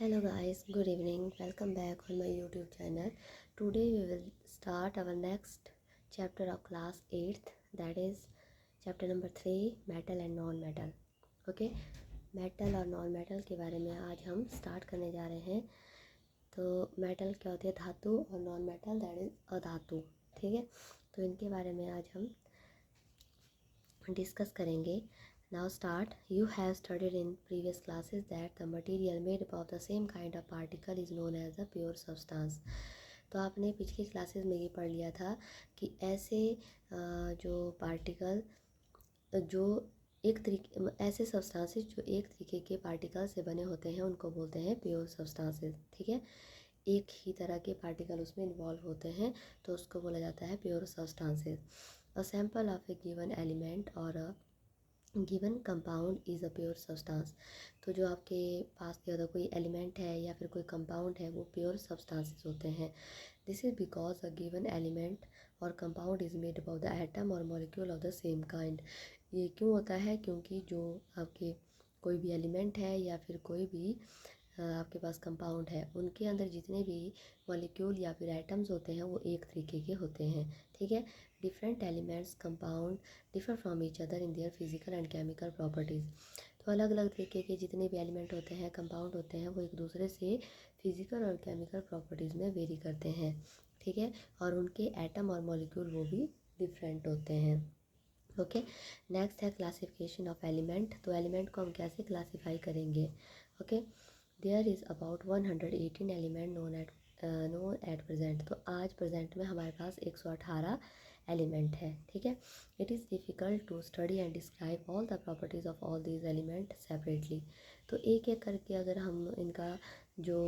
Hello guys, good evening. Welcome back on my YouTube channel. Today we will start our next chapter of class 8th, that is chapter number 3, metal and non-metal. Okay, metal और non metal के बारे में आज हम start करने जा रहे हैं। तो मेटल क्या होती है? धातु, और नॉन मेटल दैट इज अधातु। ठीक है, तो इनके बारे में आज हम डिस्कस करेंगे। Now start. You have studied in previous classes that the material made up of the same kind of particle is known as the pure substance. तो आपने पिछली क्लासेस में ये पढ़ लिया था कि ऐसे जो पार्टिकल जो एक तरीके ऐसे सब्सटेंसेस जो एक तरीके के पार्टिकल से बने होते हैं उनको बोलते हैं प्योर सब्सटेंसेस। ठीक है, एक ही तरह के पार्टिकल उसमें इन्वॉल्व होते हैं तो उसको बोला जाता है pure substances. A sample of a given element और a given compound is a pure substance. तो जो आपके पास दिया होता कोई एलिमेंट है या फिर कोई कंपाउंड है वो प्योर सब्सटेंसेस होते हैं। This is because a given element और compound is made up of the atom और molecule of the same kind. ये क्यों होता है? क्योंकि जो आपके कोई भी एलिमेंट है या फिर कोई भी आपके पास कंपाउंड है उनके अंदर जितने भी मॉलिक्यूल या फिर एटम्स होते हैं वो एक तरीके के होते हैं। ठीक है, different elements compound differ from each other in their physical and chemical properties. तो अलग अलग तरीके के जितने भी एलिमेंट होते हैं, कंपाउंड होते हैं, वो एक दूसरे से फिजिकल और केमिकल प्रॉपर्टीज़ में वेरी करते हैं। ठीक है, और उनके एटम और मॉलिक्यूल वो भी डिफरेंट होते हैं। ओके, नेक्स्ट है क्लासिफिकेशन ऑफ एलिमेंट। तो एलिमेंट को हम कैसे क्लासीफाई करेंगे? Okay, there is about 118 element known at present. तो आज प्रेजेंट में हमारे पास 118 एलिमेंट है। ठीक है, it is difficult to study and describe all the properties of all these element separately. तो एक एक करके अगर हम इनका जो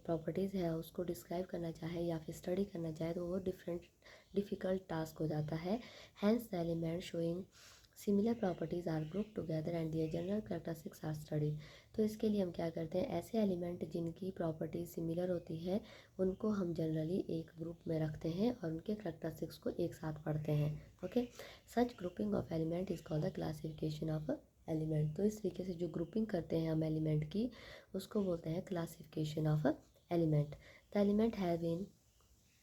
प्रॉपर्टीज़ है उसको डिस्क्राइब करना चाहे या फिर स्टडी करना चाहे तो वो डिफ़िकल्ट टास्क हो जाता है। Hence the element showing similar properties are group together and their general characteristics are study. तो इसके लिए हम क्या करते हैं, ऐसे एलिमेंट जिनकी प्रॉपर्टीज सिमिलर होती है उनको हम जनरली एक ग्रुप में रखते हैं और उनके कैरेक्टरिस्टिक्स को एक साथ पढ़ते हैं। Okay, such grouping of element is called the classification of element. तो इस तरीके से जो ग्रुपिंग करते हैं हम एलिमेंट की उसको बोलते हैं classification of element. The element have been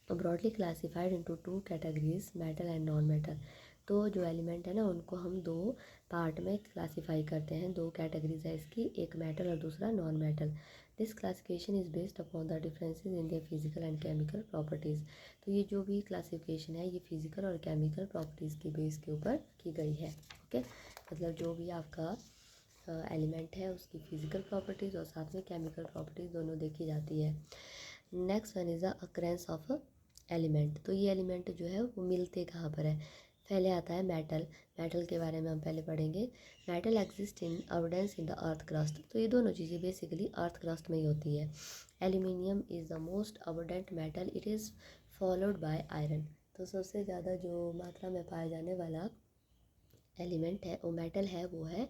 broadly classified into two categories, metal and non metal. तो जो एलिमेंट है ना उनको हम दो पार्ट में क्लासीफाई करते हैं, दो कैटेगरीज है इसकी, एक मेटल और दूसरा non metal. This classification is based upon the differences in their physical and chemical properties. तो ये जो भी क्लासिफिकेशन है ये फिजिकल और केमिकल प्रॉपर्टीज़ की बेस के ऊपर की गई है। ओके, मतलब जो भी आपका एलिमेंट है उसकी फिजिकल प्रॉपर्टीज़ और साथ में केमिकल प्रॉपर्टीज़ दोनों देखी जाती है। Next one is the occurrence of element. तो ये एलिमेंट जो है वो मिलते कहाँ पर है? पहले आता है मेटल। मेटल के बारे में हम पहले पढ़ेंगे। Metal exist in abundance in the earth crust. तो ये दोनों चीज़ें बेसिकली अर्थ क्रस्ट में ही होती है। Aluminium is the most abundant metal, it is followed by iron. तो सबसे ज़्यादा जो मात्रा में पाया जाने वाला एलिमेंट है वो मेटल है, वो है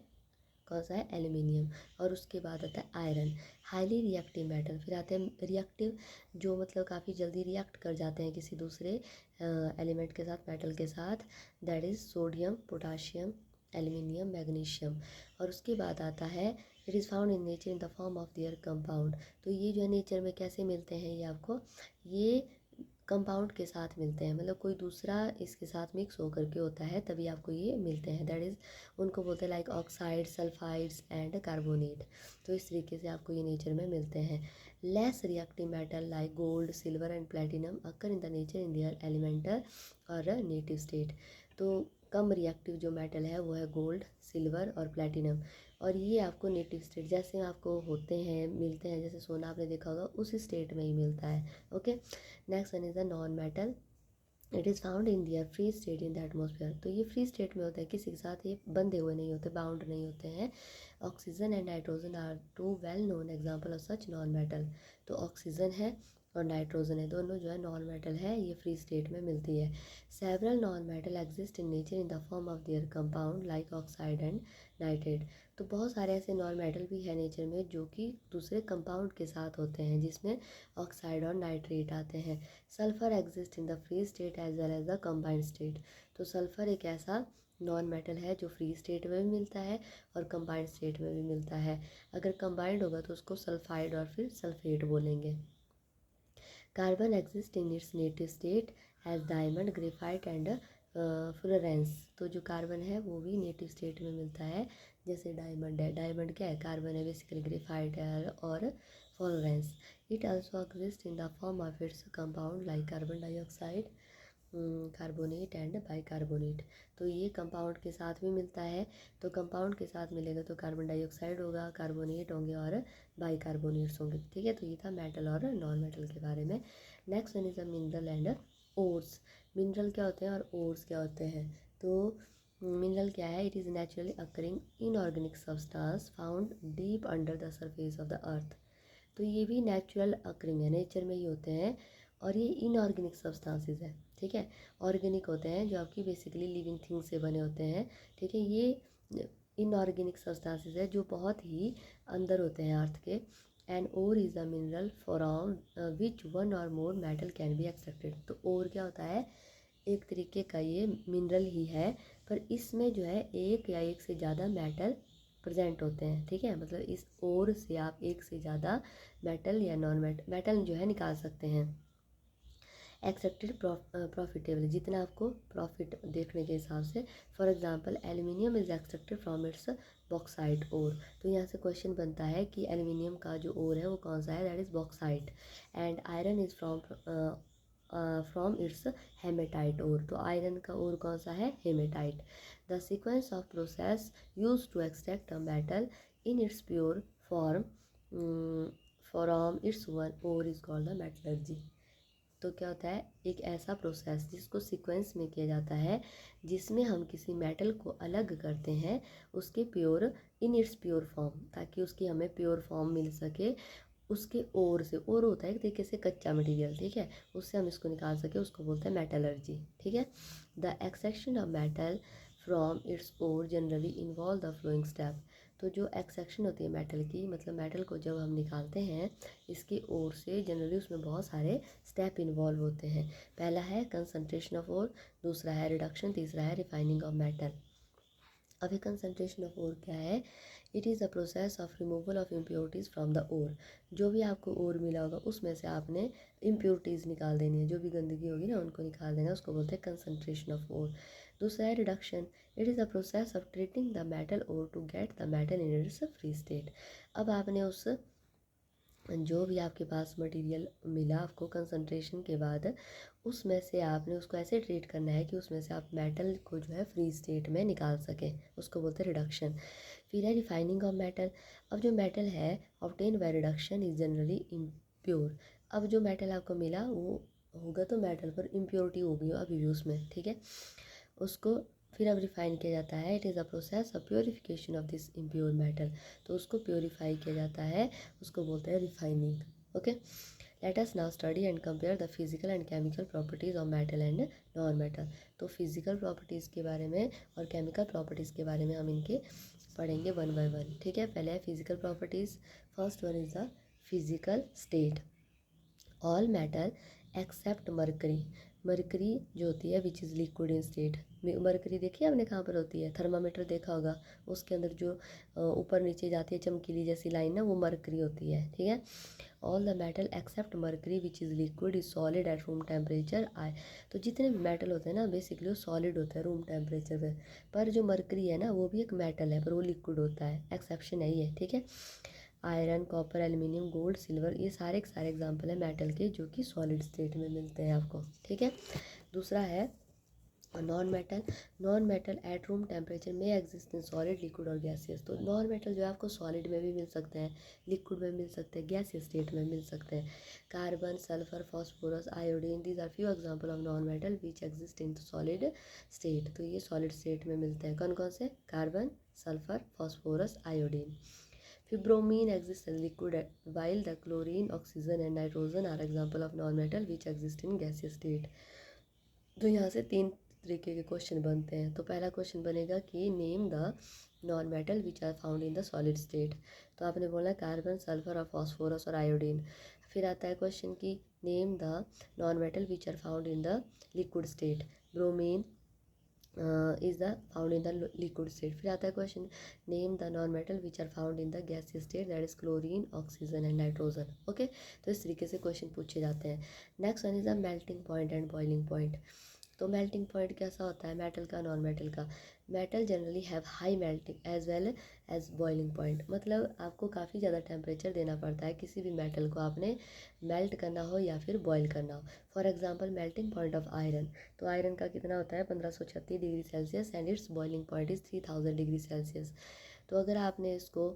कौन सा है? एल्यूमिनियम। और उसके बाद आता है आयरन। Highly reactive metal. फिर आते हैं रिएक्टिव, जो मतलब काफ़ी जल्दी रिएक्ट कर जाते हैं किसी दूसरे एलिमेंट के साथ, मेटल के साथ, that is sodium, potassium, aluminium, magnesium. और उसके बाद आता है it is found in nature in the form of their compound. तो ये जो है नेचर में कैसे मिलते हैं ये आपको, ये कंपाउंड के साथ मिलते हैं, मतलब कोई दूसरा इसके साथ मिक्स होकर के होता है तभी आपको ये मिलते हैं, दैट इज़ उनको बोलते हैं like oxide, sulphides and carbonate. तो इस तरीके से आपको ये नेचर में मिलते हैं। Less reactive metal like gold, silver and platinum occur in the nature in their elemental और नेटिव स्टेट। तो कम रिएक्टिव जो मेटल है वो है गोल्ड, सिल्वर और प्लेटिनम, और ये आपको नेटिव स्टेट जैसे आपको होते हैं मिलते हैं, जैसे सोना आपने देखा होगा उस स्टेट में ही मिलता है। Okay, next one is the non metal. It is found in their free state in the atmosphere. तो ये फ्री स्टेट में होता है, किसी के साथ ये बंधे हुए नहीं होते, बाउंड नहीं होते हैं। Oxygen and nitrogen are two well known example of such non metal. तो ऑक्सीजन है और नाइट्रोजन है, दोनों जो है नॉन मेटल है, ये फ्री स्टेट में मिलती है। Several non metal exist in nature in the form of their compound like oxide and nitrate. तो बहुत सारे ऐसे नॉन मेटल भी है नेचर में जो कि दूसरे कंपाउंड के साथ होते हैं जिसमें ऑक्साइड और नाइट्रेट आते हैं। Sulphur exist in the free state as well as the combined state. तो सल्फर एक ऐसा नॉन मेटल है जो फ्री स्टेट में भी मिलता है और कंबाइंड स्टेट में भी मिलता है। अगर कंबाइंड होगा तो उसको सल्फाइड और फिर सल्फेट बोलेंगे। Carbon exist in its native state as diamond, graphite and fullerene. तो जो कार्बन है वो भी नेटिव स्टेट में मिलता है, जैसे डायमंड है। डायमंड क्या है? कार्बन है बेसिकली, ग्रेफाइट है और Florence. It also exist in the form of its compound like carbon dioxide, carbonate and bicarbonate. तो ये कंपाउंड के साथ भी मिलता है। तो कंपाउंड के साथ मिलेगा तो कार्बन डाइऑक्साइड होगा, कार्बोनेट होंगे और बाइकार्बोनेट्स होंगे। ठीक है, तो ये था मेटल और नॉन मेटल के बारे में। Next one is a mineral and ores. Mineral क्या होते हैं और ओर्स क्या होते हैं? तो मिनरल क्या है? It is naturally occurring inorganic substance found deep under the surface of the earth. तो ये भी नेचुरल अकरिंग है, नेचर में ही होते हैं और ये इनऑर्गेनिक सब्सटेंसेस है। ठीक है, ऑर्गेनिक होते हैं जो आपकी बेसिकली लिविंग थिंग्स से बने होते हैं। ठीक है, ये इनऑर्गेनिक सब्सटेंसेस है जो बहुत ही अंदर होते हैं अर्थ के। And ore is a mineral from which one or more metal can be extracted. तो ओर क्या होता है? एक तरीके का ये मिनरल ही है, पर इसमें जो है एक या एक से ज़्यादा मेटल प्रेजेंट होते हैं। ठीक है, मतलब इस ओर से आप एक से ज़्यादा मेटल या नॉन मेटल जो है निकाल सकते हैं। एक्सेप्टेड प्रॉफिटेबल, जितना आपको प्रॉफिट देखने के हिसाब से। For example aluminium is extracted from its bauxite ore. तो यहाँ से क्वेश्चन बनता है कि एल्यूमिनियम का जो ओर है वो कौन सा है? That is bauxite. And iron is from its hematite ore. तो आयरन का ओर कौन सा है? हेमेटाइट। The sequence of process use to extract a metal in its pure form from its one ore is called the metallurgy. तो क्या होता है? एक ऐसा प्रोसेस जिसको सीक्वेंस में किया जाता है, जिसमें हम किसी मेटल को अलग करते हैं उसके प्योर, इन इट्स प्योर फॉर्म, ताकि उसकी हमें प्योर फॉर्म मिल सके। उसके ओर से, ओर होता है एक तरीके से कच्चा मटेरियल, ठीक है, उससे हम इसको निकाल सके, उसको बोलते हैं मेटलर्जी। ठीक है, the extraction of metal from its ore generally involve the flowing step. तो जो एक्सट्रैक्शन होती है मेटल की, मतलब मेटल को जब हम निकालते हैं इसकी ओर से, जनरली उसमें बहुत सारे स्टेप इन्वॉल्व होते हैं। पहला है कंसंट्रेशन ऑफ ओर, दूसरा है रिडक्शन, तीसरा है रिफाइनिंग ऑफ मेटल। अभी कंसंट्रेशन ऑफ ओर क्या है? It is a process of removal of impurities from the ore. जो भी आपको ओर मिला होगा उसमें से आपने इम्प्योरिटीज़ निकाल देनी है, जो भी गंदगी होगी ना उनको निकाल देना है, उसको बोलते हैं कंसंट्रेशन ऑफ ओर। दूसरा है reduction. It is a process of treating the metal ore to get the metal in its free state. अब आपने उस, जो भी आपके पास मटेरियल मिला आपको कंसंट्रेशन के बाद, उसमें से आपने उसको ऐसे ट्रीट करना है कि उसमें से आप मेटल को जो है फ्री स्टेट में निकाल सकें, उसको बोलते हैं रिडक्शन। फिर है रिफाइनिंग ऑफ मेटल। अब जो मेटल है obtain by reduction is generally impure. अब जो मेटल आपको मिला वो होगा तो मेटल, पर इम्प्योरिटी होगी अभी भी उसमें। ठीक है, उसको फिर अब रिफाइन किया जाता है। It is a process of purification of this impure metal. तो उसको प्योरीफाई किया जाता है, उसको बोलते हैं refining. Okay, let us now study and compare the physical and chemical properties of metal and non metal. तो फिजिकल प्रॉपर्टीज़ के बारे में और केमिकल प्रॉपर्टीज़ के बारे में हम इनके पढ़ेंगे वन बाय वन। ठीक है, पहले है physical properties. First one is the physical state. All metal except mercury. Mercury जो होती है which is liquid in state. Mercury देखिए आपने कहाँ पर होती है? थर्मामीटर देखा होगा, उसके अंदर जो ऊपर नीचे जाती है चमकीली जैसी लाइन ना, वो मरकरी होती है। ठीक है, all the metal except mercury which is liquid is solid at room temperature I. तो जितने भी मेटल होते हैं ना बेसिकली वो सॉलिड होता है रूम टेम्परेचर पर जो मरकरी है ना वो भी एक मेटल है पर वो लिक्विड होता है, एक्सेप्शन है ये। ठीक है, iron, copper, aluminium, gold, silver, ये सारे के सारे एग्जाम्पल है मेटल के जो कि सॉलिड स्टेट में मिलते हैं आपको। ठीक है, दूसरा है non metal. Non metal at room temperature में एग्जिस्ट इन सॉलिड, लिक्विड और गैसियस। तो नॉन मेटल जो है आपको सॉलिड में भी मिल सकते हैं, लिक्विड में मिल सकते हैं, गैसियस स्टेट में मिल सकते हैं। Carbon, sulphur, phosphorus, iodine, these are few example of non metal which exist in solid state. तो ये सॉलिड स्टेट में मिलते हैं। कौन कौन से? Carbon, sulphur, phosphorus, iodine. फिर bromine exist as liquid while the chlorine, oxygen and nitrogen are example of non-metal which exist in gaseous state। तो यहाँ से तीन तरीके के क्वेश्चन बनते हैं। तो पहला क्वेश्चन बनेगा कि name the non metal which are found in the solid state. तो आपने बोला कार्बन, सल्फर और फास्फोरस और आयोडीन। फिर आता है क्वेश्चन की name the non metal which are found in the liquid state. Bromine, is the found in the liquid state. फिर आता है question, name the non metal which are found in the gaseous state, that is chlorine, oxygen and nitrogen. Okay, तो इस तरीके से question पूछे जाते हैं। Next one is the melting point and boiling point. तो मेल्टिंग पॉइंट कैसा होता है मेटल का, नॉन मेटल का? Metal generally have high melting as well as boiling point. मतलब आपको काफ़ी ज़्यादा टेम्परेचर देना पड़ता है किसी भी मेटल को आपने मेल्ट करना हो या फिर बॉयल करना हो। For example melting point of iron, तो आयरन का कितना होता है 1536 degree Celsius and it's boiling point is 3000 degree Celsius. तो अगर आपने इसको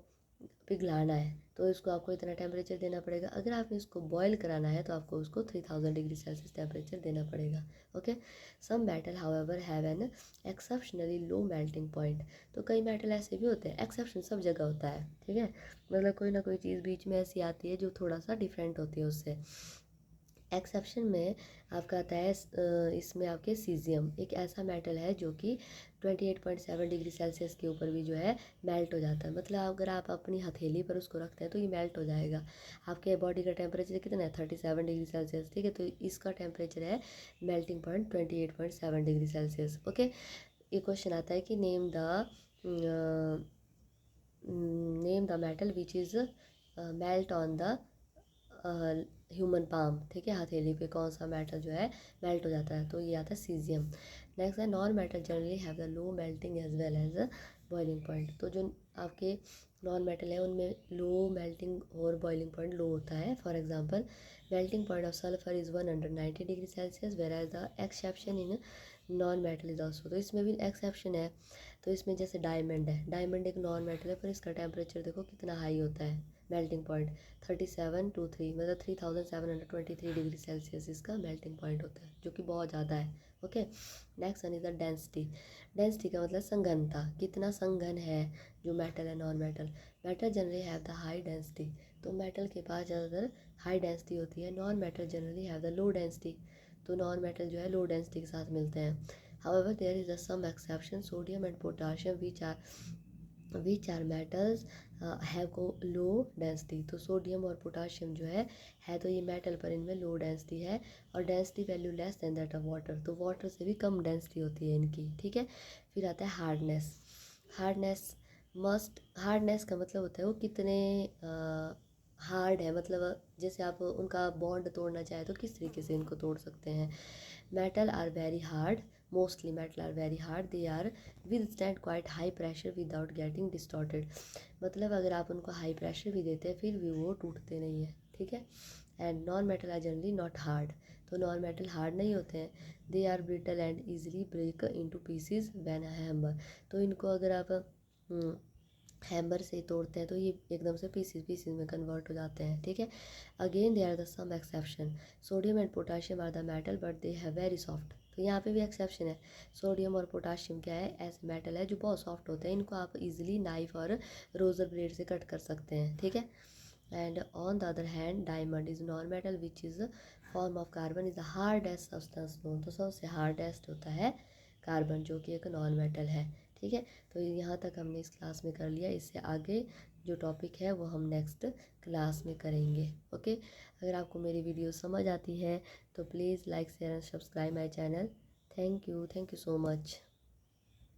पिघलाना है तो इसको आपको इतना टेम्परेचर देना पड़ेगा। अगर आपने इसको बॉयल कराना है तो आपको उसको 3000 डिग्री सेल्सियस टेम्परेचर देना पड़ेगा। Okay, some metal however have an exceptionally low melting point. तो कई मेटल ऐसे भी होते हैं, एक्सेप्शन सब जगह होता है, ठीक है, मतलब कोई ना कोई चीज़ बीच में ऐसी आती है जो थोड़ा सा डिफरेंट होती है उससे। एक्सेप्शन में आपका आता है इसमें आपके सीजियम, एक ऐसा मेटल है जो कि 28.7 डिग्री सेल्सियस के ऊपर भी जो है मेल्ट हो जाता है। मतलब अगर आप अपनी हथेली पर उसको रखते हैं तो ये मेल्ट हो जाएगा। आपके बॉडी का टेम्परेचर कितना है 37 डिग्री सेल्सियस, ठीक है, तो इसका टेम्परेचर है melting point 28.7 degree Celsius. Okay, ये क्वेश्चन आता है कि name the metal which is melt on the human palm, ठीक है, हथेली पे कौन सा मेटल जो है मेल्ट हो जाता है, तो ये आता है सीजियम। नेक्स्ट है non metal generally have the low melting as well as boiling point. तो जो आपके नॉन मेटल है उनमें लो मेल्टिंग और बॉइलिंग पॉइंट लो होता है। For example melting point of sulphur is 190 degree Celsius whereas the exception in non metal is also. तो इसमें भी एक्सेप्शन है। तो इसमें जैसे डायमंड है, डायमंड एक नॉन मेटल है पर इसका टेम्परेचर देखो कितना हाई होता है, मेल्टिंग पॉइंट 3723 मतलब 3723 डिग्री सेल्सियस इसका मेल्टिंग पॉइंट होता है, जो कि बहुत ज़्यादा है। Okay, next one is the density. Density का मतलब संघनता, कितना संघन है जो मेटल है, non metal. Metal generally have the high density, तो मेटल के पास ज़्यादातर हाई डेंसिटी होती है। Non metal generally have the low density, तो नॉन मेटल जो है लो डेंसिटी के साथ मिलते हैं। However there is some exception, sodium and potassium which are metals have को लो डेंसिटी। तो सोडियम और पोटाशियम जो है तो ये मेटल पर इनमें लो डेंसिटी है और density value less than that of water, तो वाटर से भी कम डेंसिटी होती है इनकी, ठीक है। फिर आता है हार्डनेस। हार्डनेस का मतलब होता है वो कितने हार्ड है, मतलब जैसे आप उनका बॉन्ड तोड़ना चाहे तो किस तरीके से इनको तोड़ सकते हैं। Metal are very hard, mostly metal are very hard, they are withstand quite high pressure without getting distorted. मतलब अगर आप उनको हाई प्रेशर भी देते हैं फिर भी वो टूटते नहीं है, ठीक है। And non metal are generally not hard, तो नॉन मेटल हार्ड नहीं होते हैं। They are brittle and easily break into pieces when hammer. तो इनको अगर आप हैमर से तोड़ते हैं तो ये एकदम से पीसीज पीसीज में कन्वर्ट हो जाते हैं, ठीक है। Again they are the some exception, sodium and potassium are the metal but they have very soft. तो यहाँ पे भी एक्सेप्शन है, सोडियम और पोटाशियम क्या है, ऐसे मेटल है जो बहुत सॉफ्ट होते हैं, इनको आप इजीली नाइफ और रोजर ब्लेड से कट कर सकते हैं, ठीक है। And on the other hand diamond is non metal which is form of carbon is the hardest substance known. तो सबसे हार्डेस्ट होता है कार्बन जो कि एक नॉन मेटल है, ठीक है। तो यहाँ तक हमने इस क्लास में कर लिया, इससे आगे जो टॉपिक है वो हम नेक्स्ट क्लास में करेंगे। ओके, अगर आपको मेरी वीडियो समझ आती है तो please like share and subscribe my channel. Thank you so much.